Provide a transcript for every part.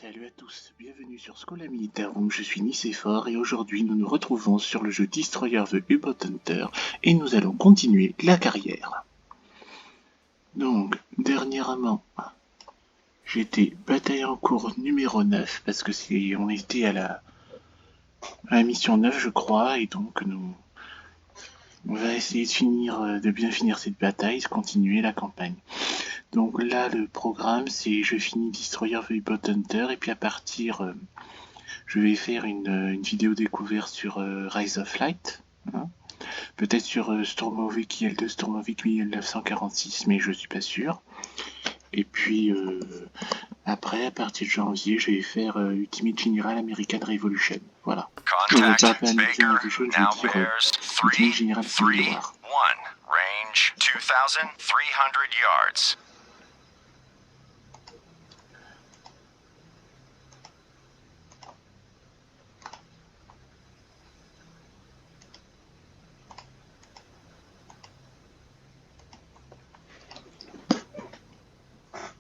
Salut à tous, bienvenue sur Schola Militaire Room, je suis Nicéphore et aujourd'hui nous nous retrouvons sur le jeu Destroyer the U-Boat Hunter et nous allons continuer la carrière. Donc, dernièrement, j'étais bataille en cours numéro 9 parce que on était à la mission 9 je crois et donc on va essayer de bien finir cette bataille, de continuer la campagne. Donc là, le programme, c'est je finis Destroyer the U-Boat Hunter et puis à partir, je vais faire une vidéo découverte sur Rise of Light, hein. Peut-être sur Stormovic IL2, Stormovic 1946, mais je suis pas sûr. Et puis après, à partir de janvier, je vais faire Ultimate General American Revolution. Voilà. Contact American Baker Revolution, now je veux dire bears Ultimate General Civil 331, War. range 2,300 yards.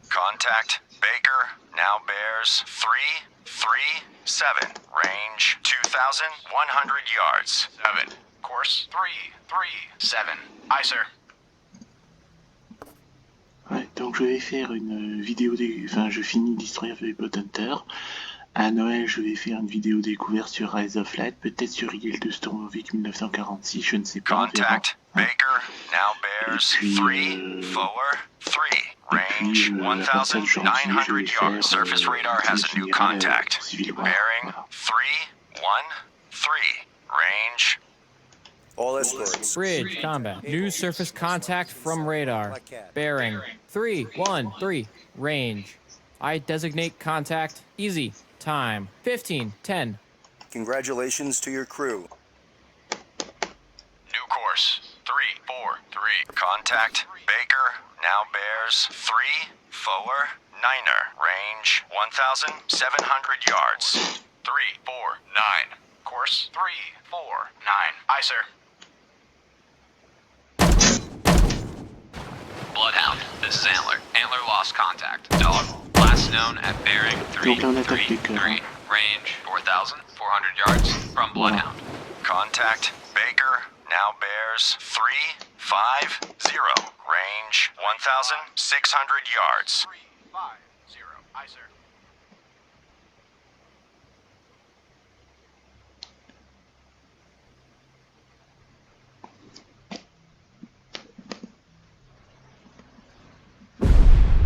Contact Baker now bears 337, range 2,100 yards. 7, course 337. Aye, sir. Ouais, donc je vais faire une vidéo, je finis Destroyer the U-Boat Hunter. À Noël, je vais faire une vidéo découverte sur Rise of Light, peut-être sur IL2 Stormovic 1946, je ne sais pas, on verra. Contact Baker now bears 343, range à partir de janvier, je vais 1,900 faire yards. Surface radar has a new contact. Civil War. Bearing Voilà. 313, range. All escorts. Bridge, combat. New surface contact from radar. Bearing 313. Range. I designate contact. Easy. Time 15:10. Congratulations to your crew. New course 343. Contact Baker now bears 349er, range 1,700 yards. 349. Course 349. Aye, sir. Bloodhound, this is Antler. Antler lost contact. Dog, last known at bearing Donc là, on attaque les cœurs. 333, range 4,400 yards from Bloodhound. Contact Baker now bears 350, range 1,600 yards. 350. Aye, sir.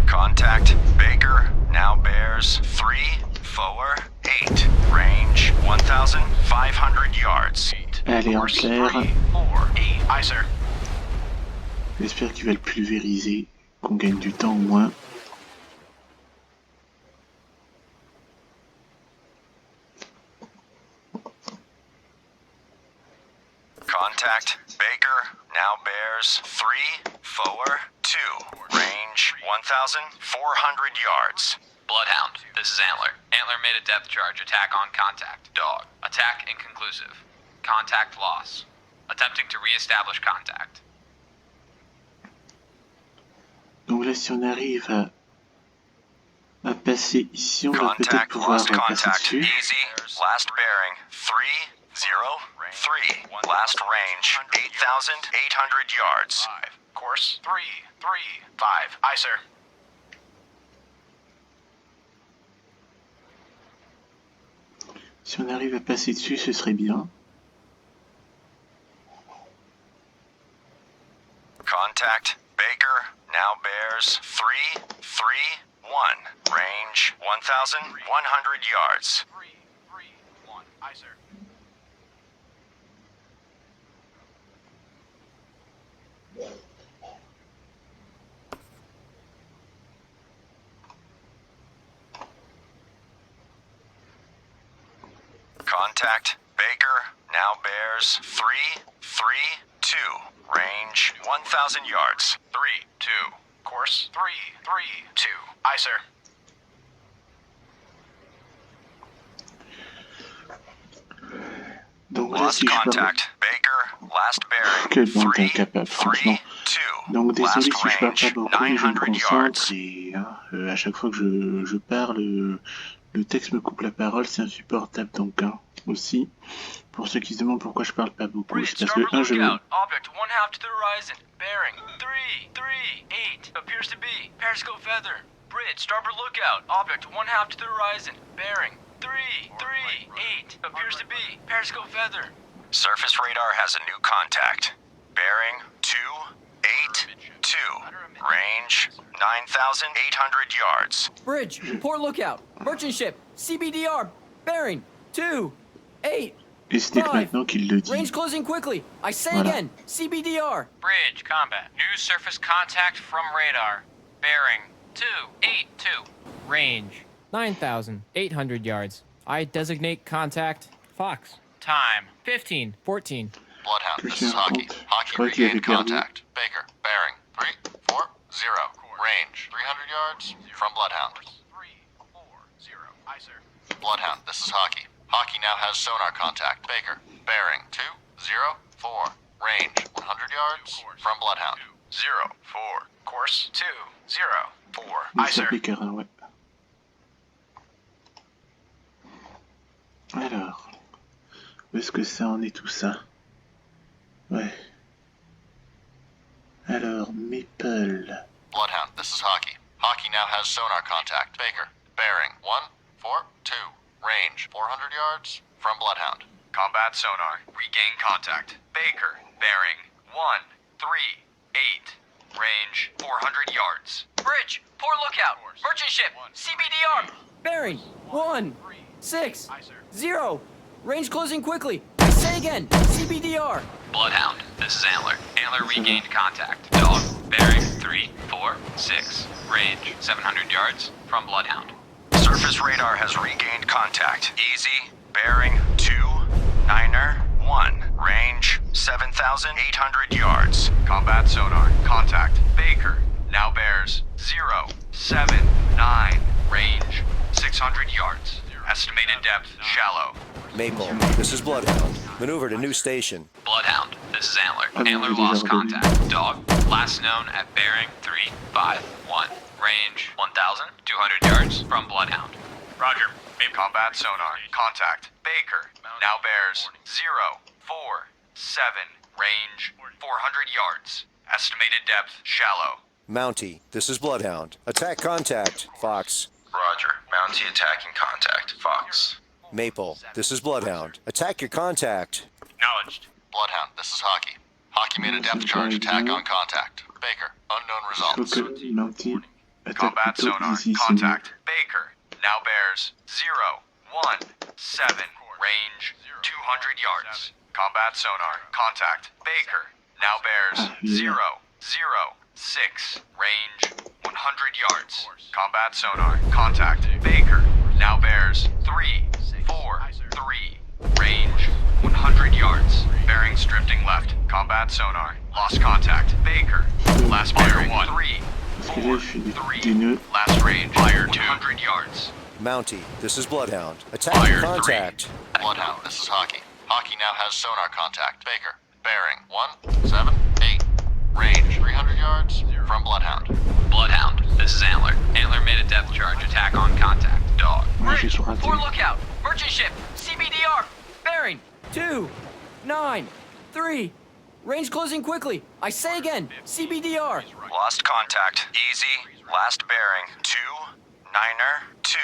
Contact Baker now bears 348, range 1,500 yards. Allez, en Course clair, 348. Aye, sir. j'espère qu'il va le pulvériser, qu'on gagne du temps au moins. Contact Baker now bears 342, range 1,400 yards. Bloodhound, this is Antler. Antler made a depth charge attack on contact. Dog, attack inconclusive. Contact loss. Attempting to re-establish contact. Donc là, si on arrive à passer ici, on va peut-être Contact pouvoir lost passer contact. dessus. Easy. Last bearing 303. Last range 8,800 yards. Course 335. Aye, sir. Si on arrive à passer dessus, ce serait bien. Contact Baker now bears 331, range 1,100 yards. 331. Aye, sir. Contact Baker now bears 332, range 1,000 yards. 3-2. Course 332. Aye, sir. Donc là, Lost si je pars... contact. Baker Last bearing. Quel bande 3, incapable, franchement. 3, 2. Donc désolé Last si je parle pas range, beaucoup, mais je me 900 concentre yards. et à chaque fois que je parle, le texte me coupe la parole, c'est insupportable. Donc aussi, pour ceux qui se demandent pourquoi je parle pas beaucoup, Bridge, c'est parce que starboard je... lookout. Object one half to the horizon. Bearing 338. Appears to be periscope feather. Bridge, starboard lookout. Object one half to the horizon. Bearing 338. Appears to be periscope feather. Surface radar has a new contact. Bearing 282. Range 9,800 yards. Bridge, port lookout. Merchant ship, CBDR, bearing 2-8. Et ce n'est que maintenant qu'il le dit. Range closing quickly. I say Voilà. again, CBDR. Bridge, combat. New surface contact from radar. Bearing 282. Range 9,800 yards. I designate contact Fox. Time 15:14. Bloodhound, Qu'est-ce this is qu'il Hockey. raconte? Je Hockey croyais qu'il avait regained perdu. contact. Baker, bearing 340. Range 300 yards from Bloodhound. 340. Aye, sir. Bloodhound, this is Hockey. Hockey now has sonar contact. Baker, bearing 204. Range 100 yards from Bloodhound. 04. Course 204. Il Aye, sir. s'appelait Carin, ouais. Alors, où est-ce que ça en est tout ça? Ouais. Alors, Maple. Bloodhound, this is Hockey. Hockey now has sonar contact. Baker, bearing 142. Range 400 yards from Bloodhound. Combat sonar. Regain contact. Baker, bearing 138. Range 400 yards. Bridge, port lookout. Merchant ship, CBDR. Bearing 160. Range closing quickly. I say again, CBDR. Bloodhound, this is Antler. Antler regained contact. Dog, bearing 346. Range 700 yards from Bloodhound. Surface radar has regained contact. Easy, bearing 291. Range 7,800 yards. Combat sonar. Contact. Baker. Now bears 079. Range 600 yards. Estimated depth shallow. Maple, this is Bloodhound. Maneuver to new station. Bloodhound, this is Antler. Ah, Antler non, il est lost déjà revenu. contact. Dog, last known at bearing 351. Range 1,200 yards from Bloodhound. Roger. Combat sonar. Contact. Baker. Now bears 047. Range 400 yards. Estimated depth shallow. Mountie, this is Bloodhound. Attack contact, Fox. Roger. Mountie attacking contact. Fox. Maple, this is Bloodhound. Attack your contact. Acknowledged. Bloodhound, this is Hockey. Hockey made a depth charge attack on contact. Baker. Unknown Il faut results. que Mounty attaque Combat plutôt sonar. ici, sinon. Contact. Baker. Now bears 017. Range 200 yards. Combat sonar. Contact. Baker. Now bears Ah, yeah. 006. Range 100 yards. Combat sonar. Contact. Baker. Now bears 343. Range 100 yards. Bearings drifting left. Combat sonar. Lost contact. Baker. Last bearing 3. Parce que là, je fais des nœuds. Last range. Fire 200 yards. Mountie, this is Bloodhound. Attack Fire your contact. Bloodhound, this is Hockey. Hockey now has sonar contact. Baker. Bearing 178. Range 300 yards from Bloodhound. Bloodhound, this is Antler. Antler made a depth charge attack on contact. Dog. Moi, j'ai Bridge, tout raté. port lookout. Merchant ship, CBDR. Bearing 293. Range closing quickly. I say again, CBDR. Lost contact. Easy. Last bearing 292.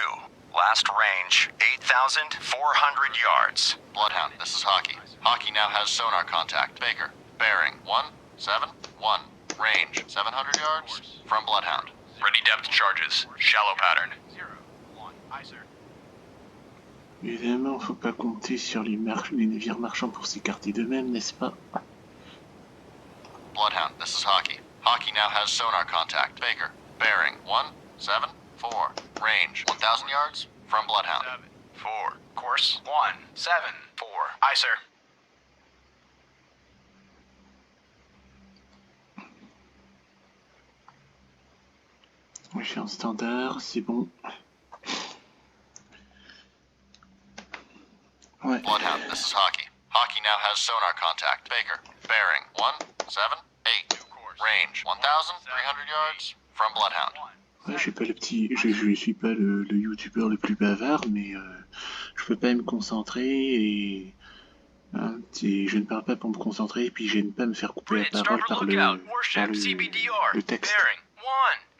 Last range 8,400 yards. Bloodhound, this is Hockey. Hockey now has sonar contact. Baker. Bearing 171. Range 700 yards from Bloodhound. Ready depth charges. Shallow pattern. Évidemment, faut pas compter sur les navires marchands pour s'écarter d'eux-mêmes, n'est-ce pas? Bloodhound, this is Hockey. Hockey now has sonar contact. Baker. Bearing 174. Range 1,000 yards from Bloodhound. 4. Course 174. Aye, sir. Je suis en standard, c'est bon. Ouais. Bloodhound, this is Hockey. Hockey Hockey now has sonar contact. Baker. Bearing 178. Range 1,300 yards from Bloodhound. Ouais, je suis pas le petit, je suis pas le youtubeur le plus bavard, mais je peux pas me concentrer et hein, je ne parle pas pour me concentrer et puis je n'aime pas me faire couper la Bridge, parole starboard par lookout. Warship, le CBDR. texte. Bearing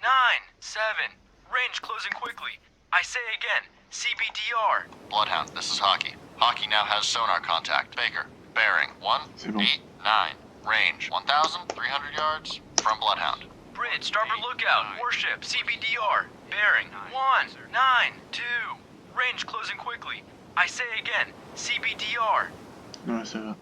197. Range closing quickly. I say again, CBDR. Bloodhound, this is Hockey. Hockey now has sonar contact. Baker. Bearing C'est bon. 189. Range 1,300 yards from Bloodhound. Bridge, starboard lookout. Warship, CBDR. Bearing 192. Range closing quickly. I say again, CBDR. Ouais, ça va.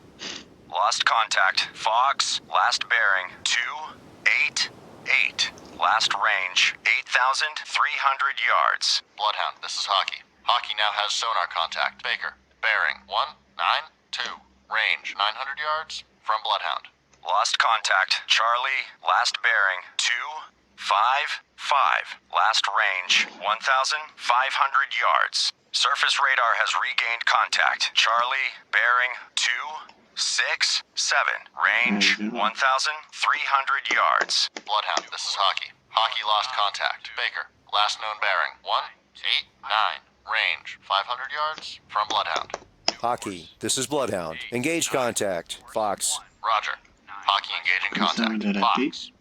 Lost contact. Fox, last bearing 288. Last range 8,300 yards. Bloodhound, this is Hockey. Hockey now has sonar contact. Baker. Bearing 192. Range 900 yards from Bloodhound. Lost contact. Charlie, last bearing 255. Last range 1,500 yards. Surface radar has regained contact. Charlie, bearing 267. Range 1,300 yards. Bloodhound, this is Hockey. Hockey lost contact. Baker. Last known bearing 189. Range 500 yards from Bloodhound. Hockey, this is Bloodhound. Engage contact. Fox. Roger. Hockey engaging Comme ça, on contact. a la paix. Fox.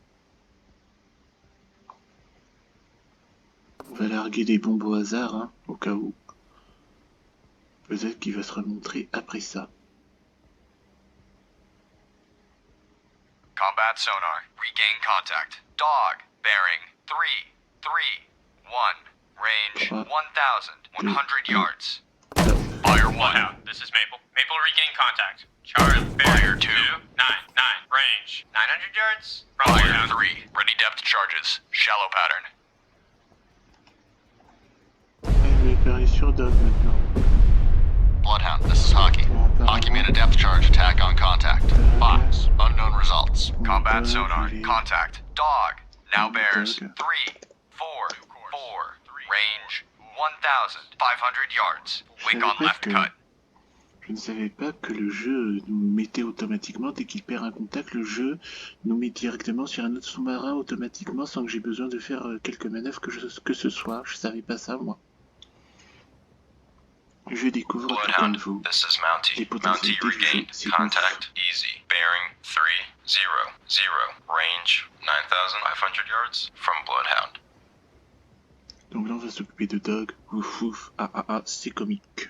On va larguer des bombes au hasard, hein, au cas où. Peut-être qu'il va se remontrer après ça. Combat sonar. Regain contact. Dog. Bearing 331. Range 1,100 yards. Fire 1 out. This is Maple. Maple regain contact. Charlie. Fire 299. Range 900 yards. From Fire Bloodhound. 3. Ready depth charges. Shallow pattern. Elle est apparu sur Dog maintenant. Bloodhound, this is Hockey. Hockey made a depth charge attack on contact. Fox. Unknown results. Combat sonar. Contact. Dog. Now bears Dog. 344. Range 1,500 yards. Wing on savais left que- cut. Je ne savais pas que le jeu nous mettait automatiquement, dès qu'il perd un contact, le jeu nous met directement sur un autre sous-marin automatiquement sans que j'ai besoin de faire quelques manœuvres que ce soit. Je savais pas ça, moi. Je découvre tout comme Bloodhound, vous. this is Les Mountie. potentialités Mountie du jeu, regained. c'est Contact easy. Bearing 300. Range 9,500 yards from Bloodhound. Donc là, on va s'occuper de Dog. Ouf ouf, c'est comique.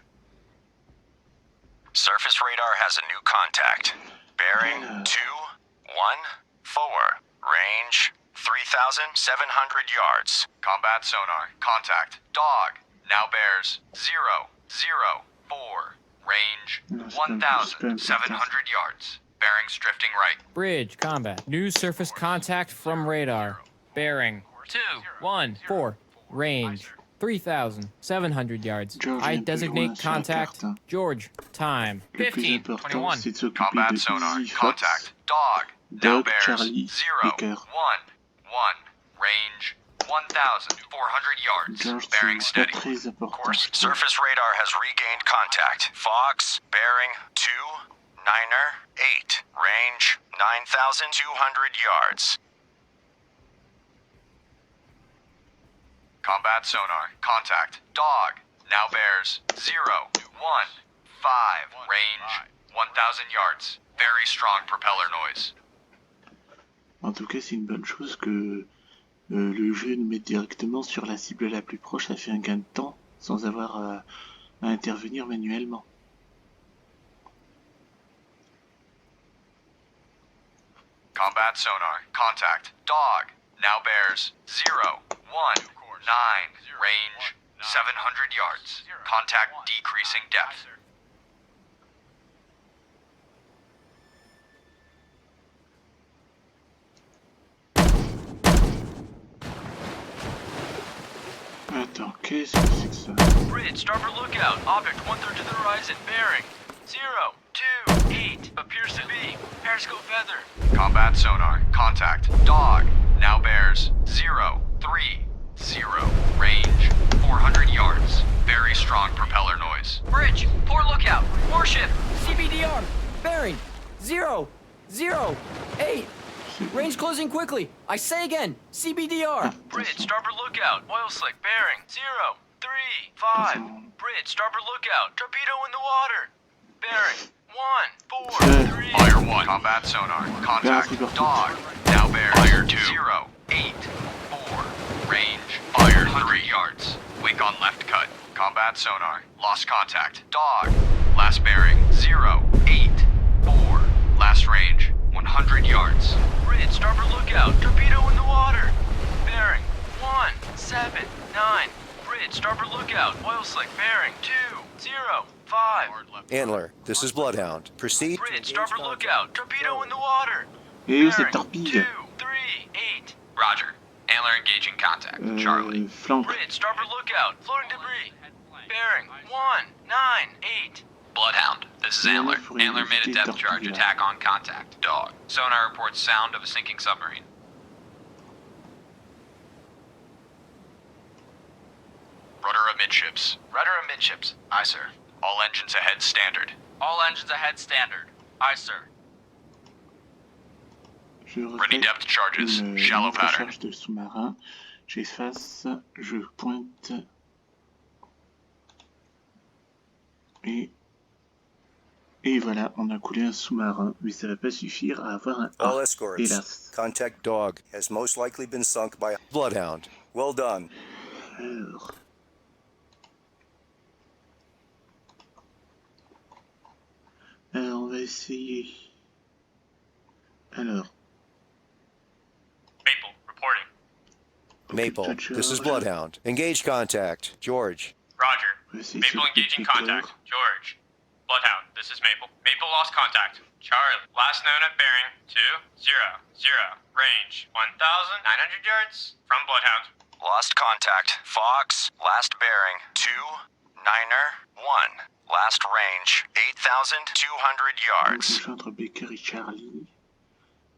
Surface radar has a new contact. Bearing 214. Range 3,700 yards. Combat sonar. Contact. Dog. Now bears 004. Range No, spam, spam, 1,700 yards. Bearings drifting right. Bridge, combat. New surface contact from radar. Bearing 214. Range 3,700 yards. George I est un peu designate loin sur la contact. carte, hein. George, time. Le plus 15, important, 21. c'est de s'occuper Combat de sonar. Easy Fox, Contact. Dog. Now Dog, bears Charlie, 011. Baker. Range 1,400 yards. George, Bearing c'est pas steady. très important. Course. Surface radar has regained contact. Fox, bearing 298. Range 9,200 yards. Combat sonar. Contact. Dog. Now bears 015. Range 1,000 yards. Very strong propeller noise. En tout cas, c'est une bonne chose que le jeu nous mette directement sur la cible la plus proche. Ça fait un gain de temps sans avoir à intervenir manuellement. Combat sonar. Contact. Dog. Now bears 019. Range 700 yards. Contact decreasing depth. Attends, qu'est-ce que c'est que ça? Bridge, starboard lookout. Object 1/3 to the horizon. Bearing 028. Appears to be Periscope feather. Combat sonar. Contact. Dog. Now bears 030. Range 400 yards. Very strong propeller noise. Bridge, port lookout. Warship, CBDR. Bearing 0, 0, 8. Range closing quickly. I say again, CBDR. Bridge, starboard lookout. Oil slick, bearing 0, 3, 5. Bridge, starboard lookout. Torpedo in the water. Bearing 1, 4, 3. Fire 1, combat sonar. Contact, dog. Now bearing. Fire 2, 0, 8, 4. Range, fire 100 yards. Wake on left cut. Combat sonar. Lost contact, dog. Last bearing, 0, 8, 4. Last range, 100 yards. Bridge, starboard lookout. Torpedo in the water. Bearing 1, 7, 9. Bridge, starboard lookout. Oil slick, bearing 2, 0, 5. Antler, this is Bloodhound. Proceed to Bridge, engage starboard contact. lookout. Torpedo in the water. Et où cette Bearing torpille 2, 3, 8. Roger. Antler engaging contact. Charlie. Flanque. Bridge, starboard lookout. Floating debris. Bearing 1, 9, 8. Bloodhound, this is Antler. Antler made a depth charge. Attack on contact. Dog. Sonar reports sound of a sinking submarine. Rudder amidships. Rudder amidships. Aye, sir. All engines ahead standard. All engines ahead standard. Aye, sir. Je Ready refais depth charges. une Shallow pattern. recharge de sous-marin. J'efface, je pointe et voilà, on a coulé un sous-marin, mais ça va pas suffire à avoir un All A, escorts. hélas. Contact dog has most likely been sunk by Bloodhound. Well done. Alors, on va essayer. Alors, Maple, reporting. Maple, this is Bloodhound. Engage contact. George. Roger. on va essayer Maple sur engaging Jupiter. contact. George. Bloodhound, this is Maple. Maple lost contact. Charlie. Last known at bearing 2, 0, 0. Range 1,900 yards from Bloodhound. Lost contact. Fox. Last bearing. 2, 9er, 1. Last range. 8,200 Donc, yards. je suis entre Baker et Charlie.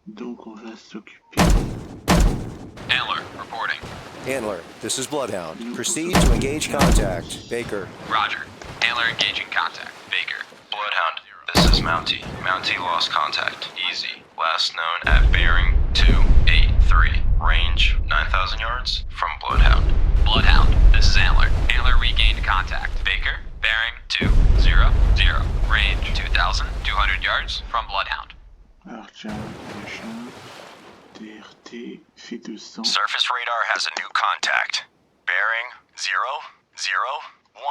Donc, on va s'occuper. Antler, reporting. Antler, this is Bloodhound. Proceed to engage contact. Baker. Roger. Antler engaging contact. Baker. Bloodhound, this is Mountie. Mountie lost contact. Easy. Last known at bearing 283. Range 9,000 yards from Bloodhound. Bloodhound, this is Antler. Antler regained contact. Baker. Bearing 2, 0, 0. Range 2,200 yards from Bloodhound. Alors, tiens, machin. TRT, fait 200. Surface radar has a new contact. Bearing 0, 0, 1.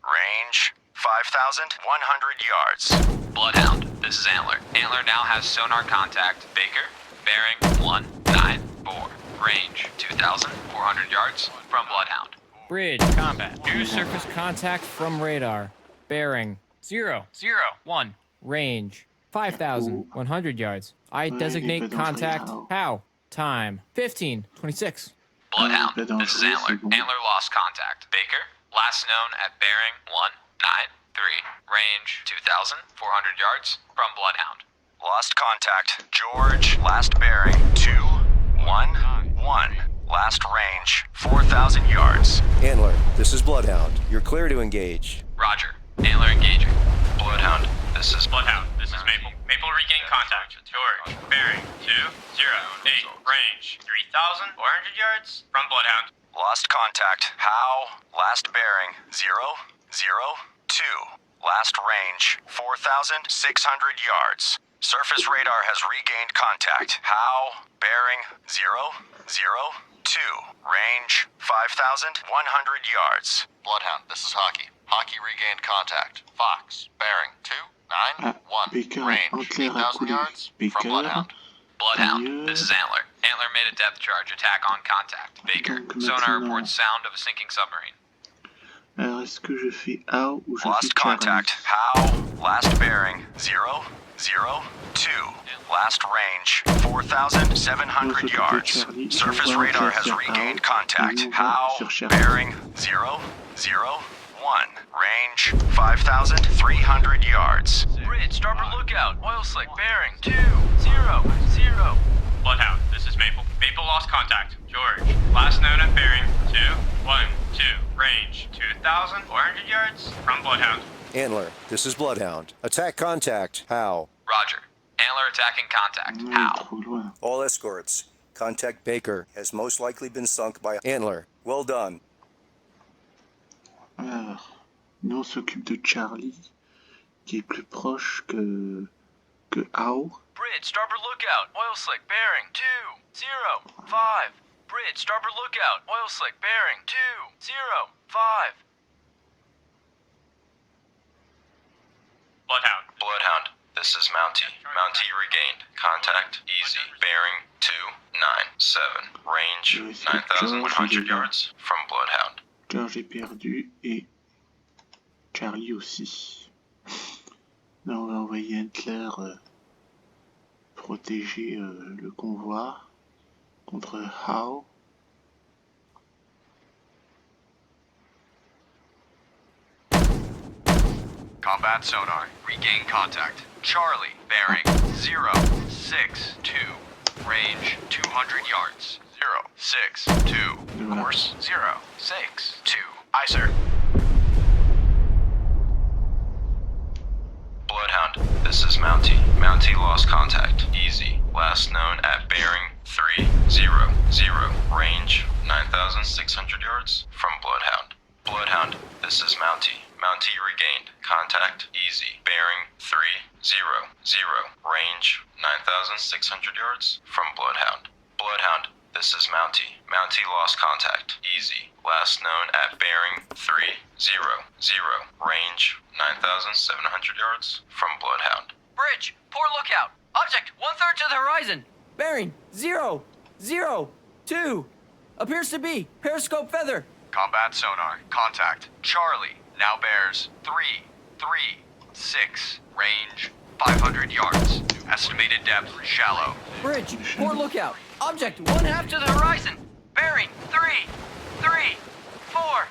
Range 5,100 yards. Bloodhound, this is Antler. Antler now has sonar contact. Baker. Bearing 194. Range 2,400 yards from Bloodhound. Bridge, combat. New surface contact from radar. Bearing 0, 0, 1. Range 5,100 yards. I designate contact. How? Time 15:26. Bloodhound, pas dangereux, this is c'est Antler. bon. Antler lost contact. Baker. Last known at bearing 193. Range 2,400 yards from Bloodhound. Lost contact. George. Last bearing 2, 1, 1. Last range 4,000 yards. Antler, this is Bloodhound. You're clear to engage. Roger. Antler engaging. Bloodhound, this is Bloodhound, this is Maple. Maple regain contact. George. Bearing 2, 0, 8. Range 3,400 yards from Bloodhound. Lost contact. How? Last bearing 0, 0, 2. Last range 4,600 yards. Surface radar has regained contact. How? Bearing 0, 0, 2. Range 5,100 yards. Bloodhound, this is Hockey. Hockey regained contact. Fox. Bearing 2, 9, 1. Baker, Range Antler a 8,000 coulé. yards from Baker. Bloodhound. Bloodhound, this is Antler. Antler made a depth charge. Attack on contact. Baker. Donc, Sonar maintenant- reports sound of a sinking submarine. Alors, est-ce que je fais A ou je fais Lost Charlie? contact. How? Last bearing 0, 0, 2. Last range 4,700 yards. Surface radar has regained contact. How? Bearing 0, 0, 1. Range 5,300 yards. Bridge, starboard lookout. Oil slick, bearing 2, 0, 0. Bloodhound, this is Maple. Maple lost contact. George. Last known at bearing 2, 1, 2. Range 2,400 yards from Bloodhound. Antler, this is Bloodhound. Attack contact. How? Roger. Antler attacking contact. Non, il est How? trop loin. All escorts. Contact Baker has most likely been sunk by Antler. Well done. Alors, nous on s'occupe de Charlie, qui est plus proche que Howe. Bridge, starboard lookout. Oil slick bearing 205. Bridge, starboard lookout. Oil slick bearing 205. Bloodhound, this is Mountie. Mountie regained. Contact easy. Bearing 297. Range 9,100 yards from Bloodhound. George est perdu et Charlie aussi. Là, on va envoyer Antler protéger le convoi contre Howe. Combat sonar. Regain contact. Charlie, bearing 062. Range 200 yards. 062. Course 062. Aye, sir. Bloodhound, this is Mountie. Mountie lost contact. Easy. Last known at bearing 300. Range 9,600 yards from Bloodhound. Bloodhound, this is Mountie. Mountie regained. Contact easy. Bearing 300. Range 9,600 yards from Bloodhound. Bloodhound, this is Mountie. Mountie lost contact. Easy. Last known at bearing 300. Range 9,700 yards from Bloodhound. Bridge, port lookout. Object 1/3 to the horizon. Bearing 002. Appears to be periscope feather. Combat sonar. Contact. Charlie, now bears 336. Range 500 yards. Estimated depth shallow. Bridge, port lookout. Object 1/2 to the horizon. Bearing 334.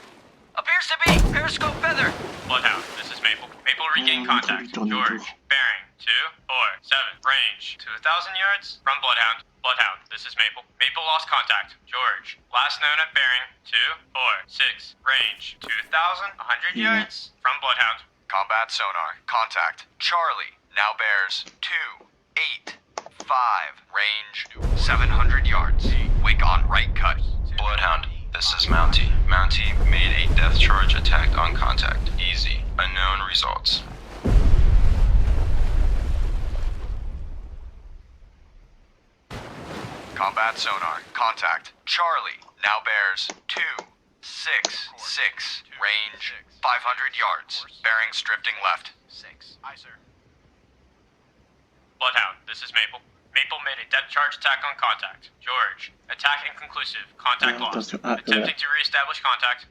Appears to be periscope feather. Bloodhound, this is Maple. Maple regain contact. George, bearing 247. Range 2,000 yards from Bloodhound. Bloodhound, this is Maple. Maple lost contact. George, last known at bearing 246. Range 2,100 yards from Bloodhound. Combat sonar. Contact. Charlie, now bears 285. Range 700 yards. Wake on right cut. Bloodhound, this is Mountie. Mountie made a death charge attack on contact. Easy. Unknown results. Combat sonar. Contact. Charlie, now bears 266. Range 500 yards. Bearing drifting left. 6. Aye, sir. Bloodhound, this is Maple. Maple made a depth charge attack on contact. George, attack inconclusive. Contact lost. Attempting to re-establish contact.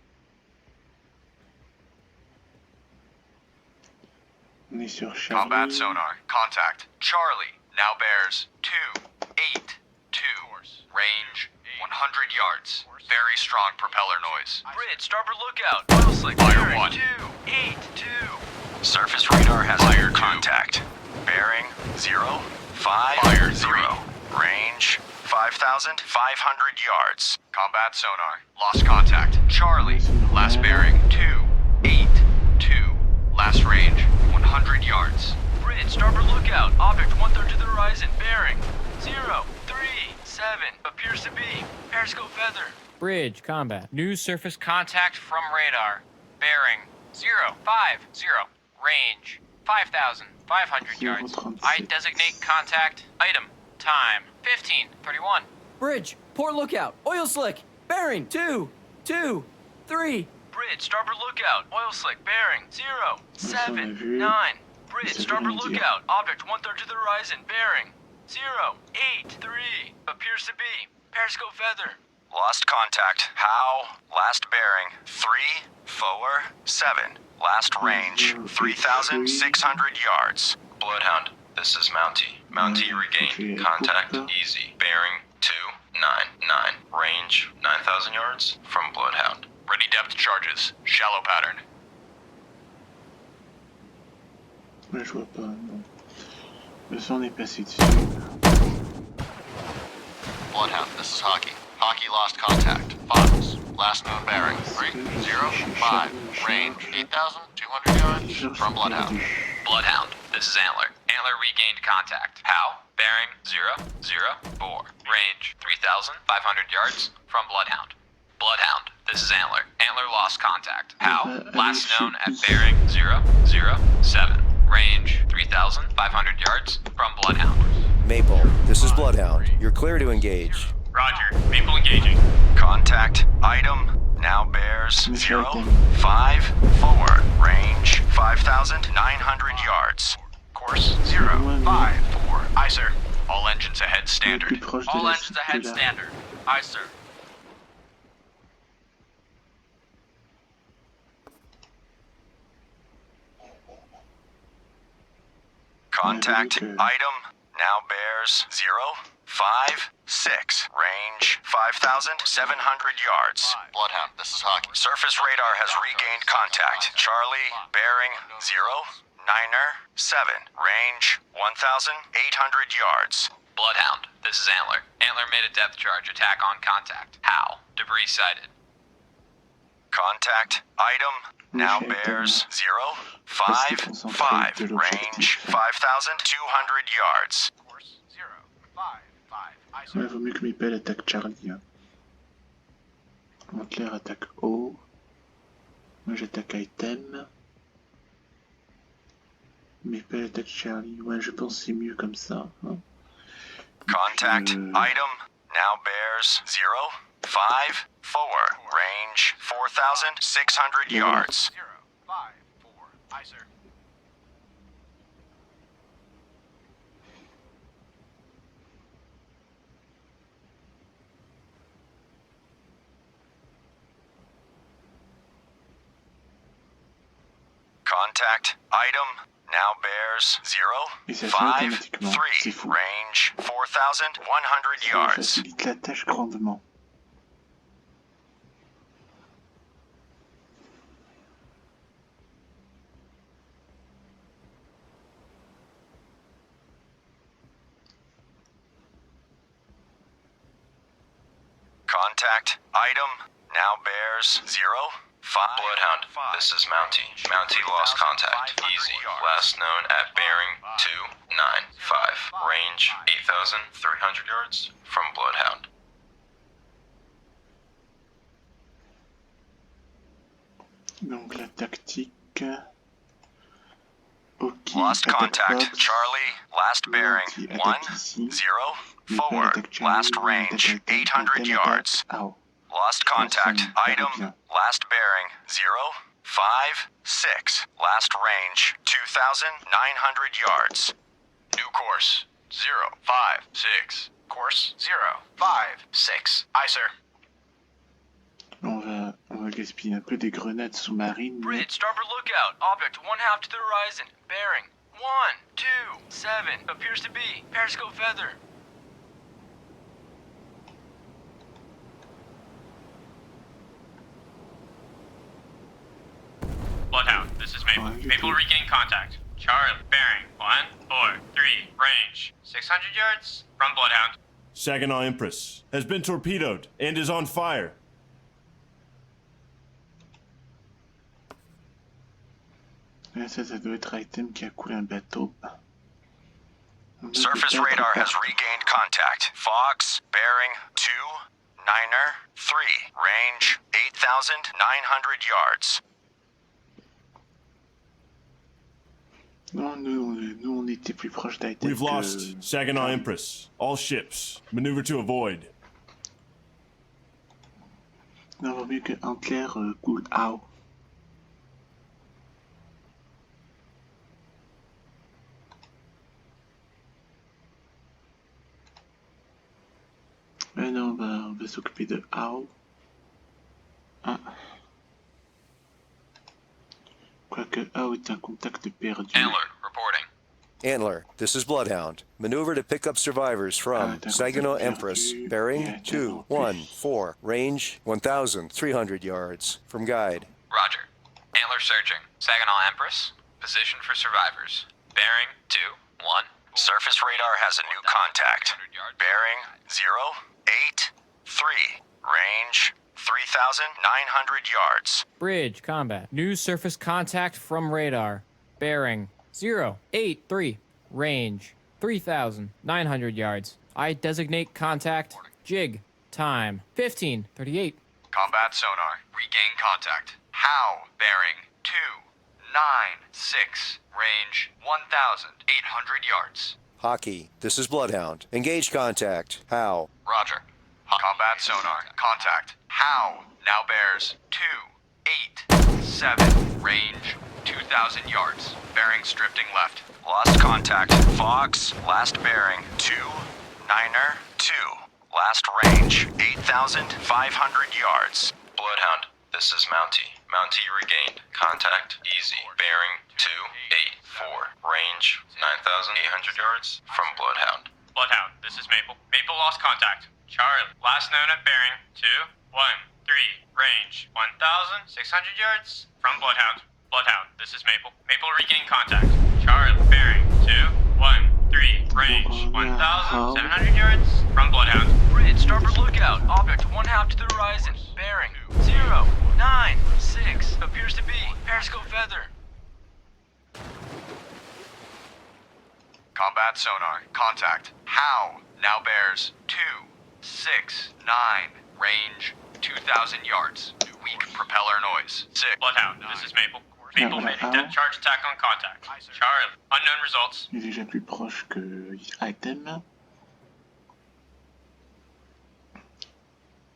On est sur Charlie. Combat sonar. Contact. Charlie, now bears 282. Range 100 yards. Very strong propeller noise. Bridge, starboard lookout. Oil slick Fire bearing 1. 282. Surface radar has Fire contact. Bearing 050. Fire 3. Range 5,500 yards. Combat sonar. Lost contact. Charlie, last bearing 282. Last range 100 yards. Bridge, starboard lookout. Object 1/3 to the horizon. Bearing 037. Appears to be periscope feather. Bridge, combat. New surface contact from radar. Bearing 050. Range 5,500 yards. I designate contact. Item. Time 15:31. Bridge, port lookout. Oil slick. Bearing 223. Bridge, starboard lookout. Oil slick. Bearing 079. Bridge, starboard lookout. Object 1/3 to the horizon. Bearing 083. Appears to be periscope feather. Lost contact. How? Last bearing 347. Last range 3,600 yards. Bloodhound, this is Mountie. Mountie regained. Contact easy. Bearing 299. Range 9,000 yards from Bloodhound. Ready depth charges. Shallow pattern. Là, je vois pas, non. Le son est passé dessus. Bloodhound, this is Hockey. Hockey lost contact. Files Last known bearing, 305. Range, 8,200 yards from Bloodhound. Bloodhound, this is Antler. Antler regained contact. How? Bearing 004. Range 3,500 yards from Bloodhound. Bloodhound, this is Antler. Antler lost contact. How? Last known at bearing 007. Range 3,500 yards from Bloodhound. Maple, this is Bloodhound. You're clear to engage. Roger. Maple engaging. Contact item now bears 054. Range 5,900 yards. Course 054. Aye, sir. All engines ahead standard. All engines ahead standard. Aye, sir. Contact item now bears 056. Range 5,700 yards. Bloodhound, this is Hockey. Surface radar has regained contact. Charlie, bearing 097. Range 1,800 yards. Bloodhound, this is Antler. Antler made a depth charge attack on contact. How? Debris sighted. Contact item now bears 055. Range 5,200 yards. Course 055. Aye, sir. Ouais, vaut mieux que Maple attaque Charlie. Hein. Antler attaque O. Moi j'attaque Item. Maple attaque Charlie. Ouais, je pense que c'est mieux comme ça. Hein. Contact item now bears 054. Range 4,600 yards. 054. Aye, sir. Contact item now bears Et ça se met 053. automatiquement. C'est fou. Range 4,100 Ça yards. facilite la tâche grandement. Contact item now bears 05. Bloodhound, this is Mountie. Mountie lost contact. Easy. Last known at bearing 295. Range 8,300 yards from Bloodhound. Donc la tactique. Ok. Lost attaque contact. box. Charlie, last bearing Qui attaque ici. 104. Maple attaque Charlie. Last range Attaque Item. 800 Item yards. attaque AO. Lost contact. Ça me Item. bien. Last bearing 056. Last range 2,900 yards. New course 056. Course 056. Aye, sir. On va gaspiller un peu des grenades sous-marines. Bridge, starboard lookout. Object 1/2 to the horizon. Bearing 127. Appears to be periscope feather. Bloodhound, this is Maple. Ouais, Maple regain contact. Charlie, bearing 143. Range 600 yards from Bloodhound. Saginaw Empress has been torpedoed and is on fire. Là, ça doit être Item qui a coulé un bateau. On doit Surface peut-être radar has partir. regained contact. Fox, bearing 293. Range 8,900 yards. Non, nous on était plus proche d'Item. We've lost Saginaw Empress. All ships, maneuver to avoid. Non, vaut mieux que Antler coule AO. Non, on va s'occuper de AO. Ah. Quoique AO est un contact perdu. Antler, reporting. Antler, this is Bloodhound. Maneuver to pick up survivors from d'accord, Saginaw perdu. Empress, bearing Yeah, 214, range 1,300 yards from guide. Roger. Antler searching. Saginaw Empress. Position for survivors. Bearing 214. Surface radar has a new contact. Bearing 083. Range 3,900 yards. Bridge, combat. New surface contact from radar. Bearing 083. Range 3,900 yards. I designate contact. Jig. Time 15:38. Combat sonar. Regain contact. How? Bearing 296. Range 1,800 yards. Hockey, this is Bloodhound. Engage contact. How? Roger. Combat sonar. Contact. How? Now bears 287. Range 2,000 yards. Bearings drifting left. Lost contact. Fox. Last bearing 292. Last range 8,500 yards. Bloodhound, this is Mountie. Mountie regained. Contact easy. Bearing 284. Range 9,800 yards from Bloodhound. Bloodhound, this is Maple. Maple lost contact. Charlie, last known at bearing 213. Range 1,600 yards from Bloodhound. Bloodhound, this is Maple. Maple regained contact. Charlie, bearing 213. Range 1,700 yards from Bloodhound. Bridge, starboard lookout. Object 1/2 to the horizon. Bearing 096. Appears to be periscope feather. Combat sonar. Contact. How? Now bears 269. Range 2,000 yards. Weak propeller noise. 6. Bloodhound, this is Maple. Maple made a dead charge attack on contact. Charlie, unknown results. Il est déjà plus proche que Item.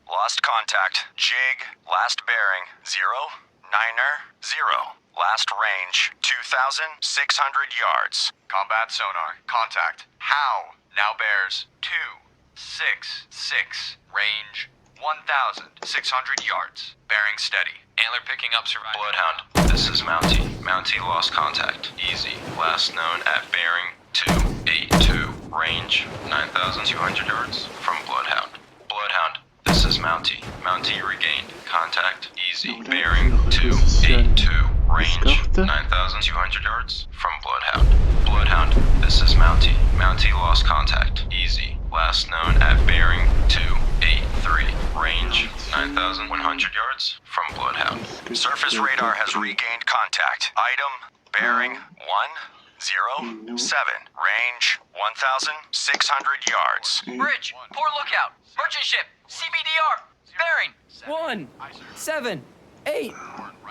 Lost contact. Jig. Last bearing 090. Last range 2,600 yards. Combat sonar. Contact. How? Now bears 266. Range 1,600 yards. Bearing steady. Antler picking up survivor. Bloodhound, this is Mountie. Mountie lost contact. Easy. Last known at bearing 282. Range 9,200 yards from Bloodhound. Bloodhound, this is Mountie. Mountie regained. Contact easy. Bearing 282. Range 9,200 yards from Bloodhound. Bloodhound, this is Mountie. Mountie lost contact. Easy. Last known at bearing 283. Range 9,100 yards from Bloodhound. Surface radar has regained contact. Item bearing 107. Range 1,600 yards. Bridge, port lookout. Merchant ship, CBDR. Bearing 178.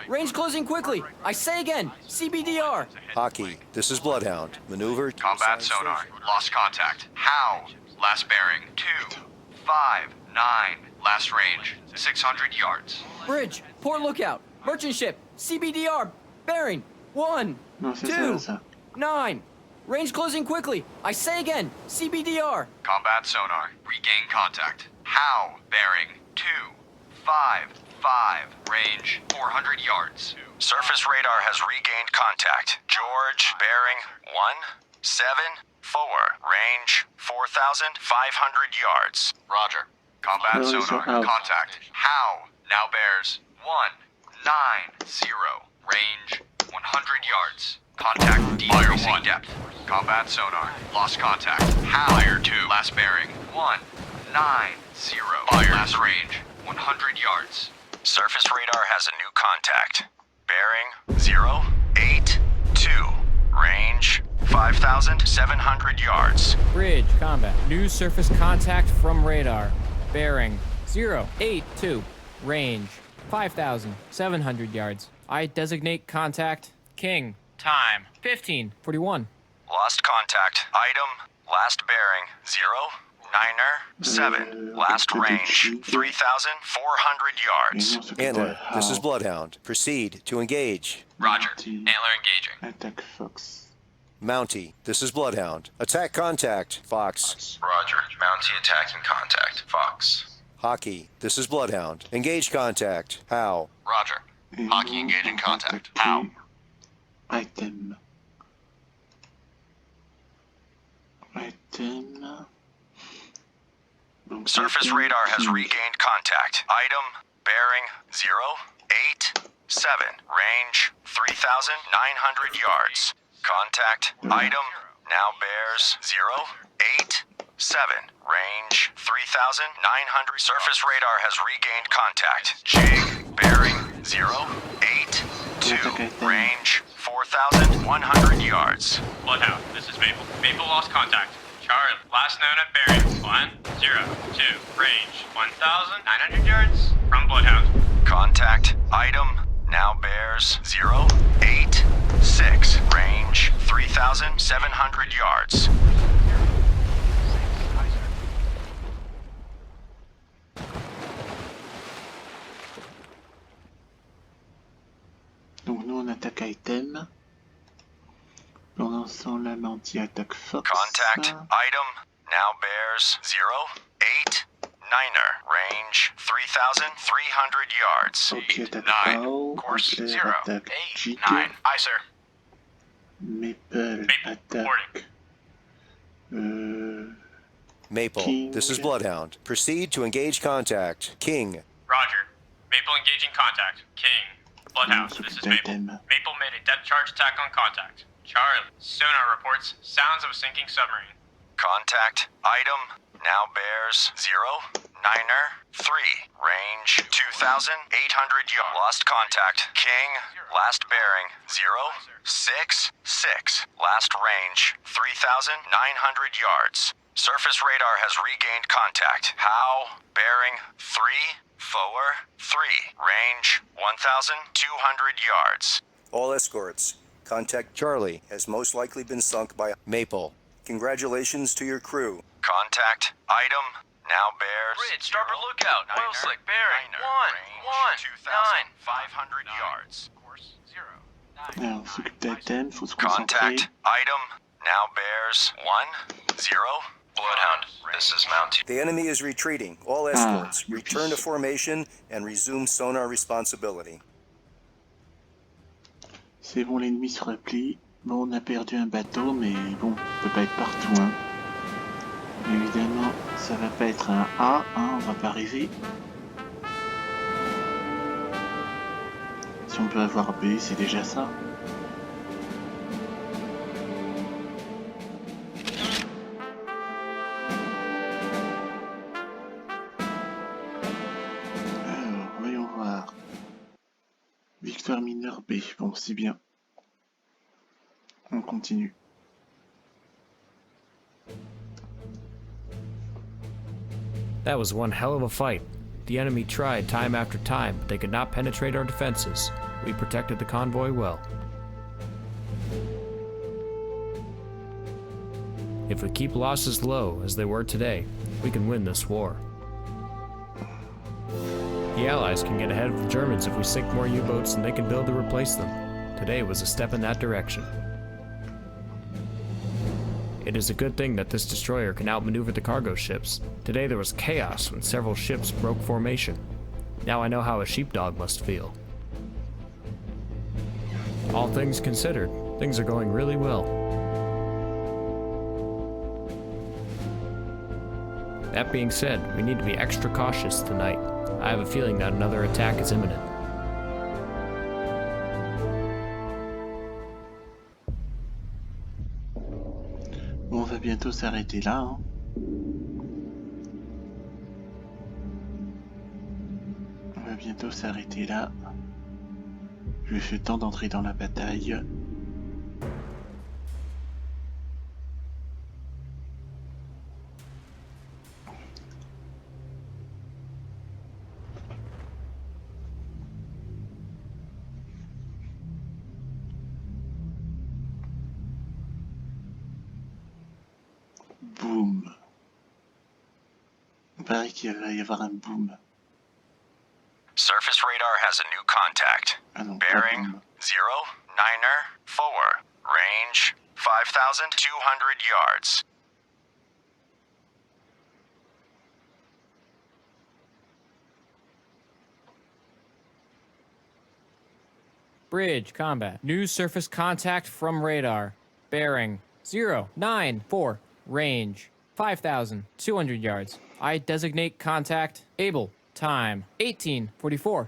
Range closing quickly. I say again, CBDR. Hockey, this is Bloodhound. Maneuver. Combat sonar. Lost contact. How? Last bearing 259. Last range 600 yards. Bridge, port lookout. Merchant ship, CBDR. Bearing 1, Non, c'est 2, ça. 9. Range closing quickly. I say again, CBDR. Combat sonar. Regain contact. How? Bearing 255. Range 400 yards. Surface radar has regained contact. George, bearing 174. Range 4,500 yards. Roger. Combat Oh, so sonar. out. Contact. How? Now bears 190. Range 100 yards. Contact decreasing depth. Combat sonar. Lost contact. How? Fire 2. Last bearing 190. Fire. Last range 100 yards. Surface radar has a new contact. Bearing 082. Range 5,700 yards. Bridge, combat. New surface contact from radar. Bearing 082. Range 5,700 yards. I designate contact. King. Time 15:41. Lost contact. Item. Last bearing 097. Last range 3,400 yards. Et non, c'était Antler, this is How. Bloodhound. Proceed to engage. Roger. Mountie. Antler engaging. Attaque Fox. Mountie, this is Bloodhound. Attack contact. Fox. Roger. Mountie attacking contact. Fox. Hockey, this is Bloodhound. Engage contact. How? Roger. Et Hockey non, engaging on va contact. attaquer How? Item. Item. Donc, Surface item radar has qui- regained contact. Item bearing 087. Range 3,900 yards. Contact. Item now bears 7. Range 3,900. Surface radar has regained contact. Jig. Bearing 0, 8, 2. Range 4,100 yards. Bloodhound, this is Maple. Maple lost contact. Charlie, last known at bearing 1, 0, 2. Range 1,900 yards from Bloodhound. Contact item now bears 0, 8, 6. Range 3,700 yards. Donc nous on attaque item. Pendant ce temps la Manti attaque Fox. Contact item now bears 0, 8, 9er. Range 3,300 yards. Ok, attaque 9. Pao. Course Claire 0, attaque 8, Jig. 9. Aye, sir. Maple attaque... Maple, King. this is Bloodhound. Proceed to engage contact. King. Roger. Maple engaging contact. King. Bloodhound, this is Maple. Maple made a depth charge attack on contact. Charlie, sonar reports sounds of a sinking submarine. Contact item now bears 0, 9er, 3. Range 2,800 yards. Lost contact. King. Last bearing 0, 6, 6. Last range 3,900 yards. Surface radar has regained contact. How? Bearing 3, 4, 3. Range 1,200 yards. All escorts. Contact Charlie has most likely been sunk by Maple. Congratulations to your crew. Contact item now bears... Bridge, starboard lookout. Oil slick, bearing 1, 2,500 yards. Course 0, 9. Alors on s'occupe d'item, faut se concentrer. Contact item now bears 1, 0. Bloodhound, this is Mountie. The enemy is retreating. All escorts, return to formation and resume sonar responsibility. C'est bon, l'ennemi se replie. Bon, on a perdu un bateau, mais bon, on peut pas être partout, hein. Évidemment, ça va pas être un A, hein, on va pas rêver. Si on peut avoir B, c'est déjà ça. Alors, voyons voir. Victoire mineure B, bon, c'est bien. On continue. That was one hell of a fight. The enemy tried time after time, but they could not penetrate our defenses. We protected the convoy well. If we keep losses low, as they were today, we can win this war. The Allies can get ahead of the Germans if we sink more U-boats and they can build to replace them. Today was a step in that direction. It is a good thing that this destroyer can outmaneuver the cargo ships. Today there was chaos when several ships broke formation. Now I know how a sheepdog must feel. All things considered, things are going really well. That being said, we need to be extra cautious tonight. I have a feeling that another attack is imminent. Bon, on va bientôt s'arrêter là, hein. On va bientôt s'arrêter là. Je vais faire le temps d'entrer dans la bataille. Boum. Il paraît qu'il va y avoir un boom. Surface radar has a new contact. Ah non, Bearing pas boom. 0, 9er, 4. Range 5,200 yards. Bridge, combat. New surface contact from radar. Bearing 094. Range 5,200 yards. I designate contact. Able. Time 18:44.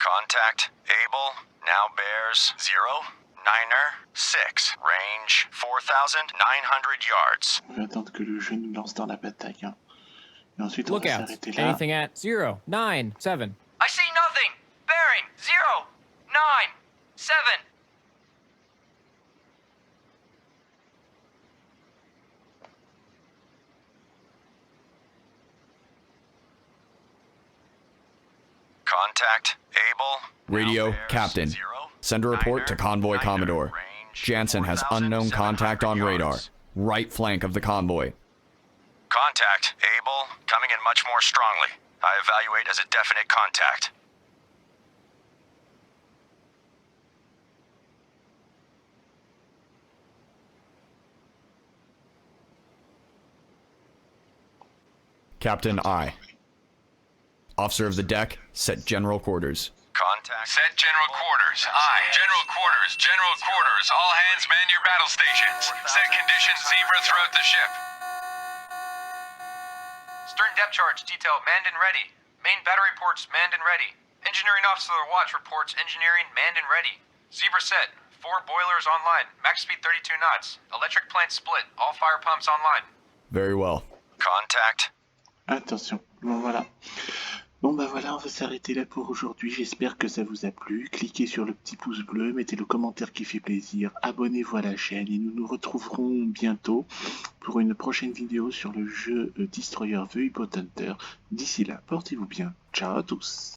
Contact Able now bears 096. Range 4,900 yards. On va attendre que le jeu nous lance dans la bataille. Hein. Et ensuite, on va Lookouts. s'arrêter là. Anything at 097. I see nothing. Bearing 097. Contact Able. Radio, now bears Captain. 0, Send a report to Convoy 9er, Commodore. range Jansen has unknown 4,700 contact on radar. yards. Right flank of the convoy. Contact Able, coming in much more strongly. I evaluate as a definite contact. Captain I. Officer of the deck, set general quarters. Contact. Set general quarters. Aye. General quarters. General quarters. All hands man your battle stations. Set conditions zebra throughout the ship. Stern depth charge detail manned and ready. Main battery ports manned and ready. Engineering officer watch reports engineering manned and ready. Zebra set. 4 boilers online. Max speed 32 knots. Electric plant split. All fire pumps online. Very well. Contact. Attention, bon voilà. Bon bah voilà, on va s'arrêter là pour aujourd'hui. J'espère que ça vous a plu. Cliquez sur le petit pouce bleu, mettez le commentaire qui fait plaisir, abonnez-vous à la chaîne et nous nous retrouverons bientôt pour une prochaine vidéo sur le jeu Destroyer The U-Boat Hunter. D'ici là, portez-vous bien. Ciao à tous.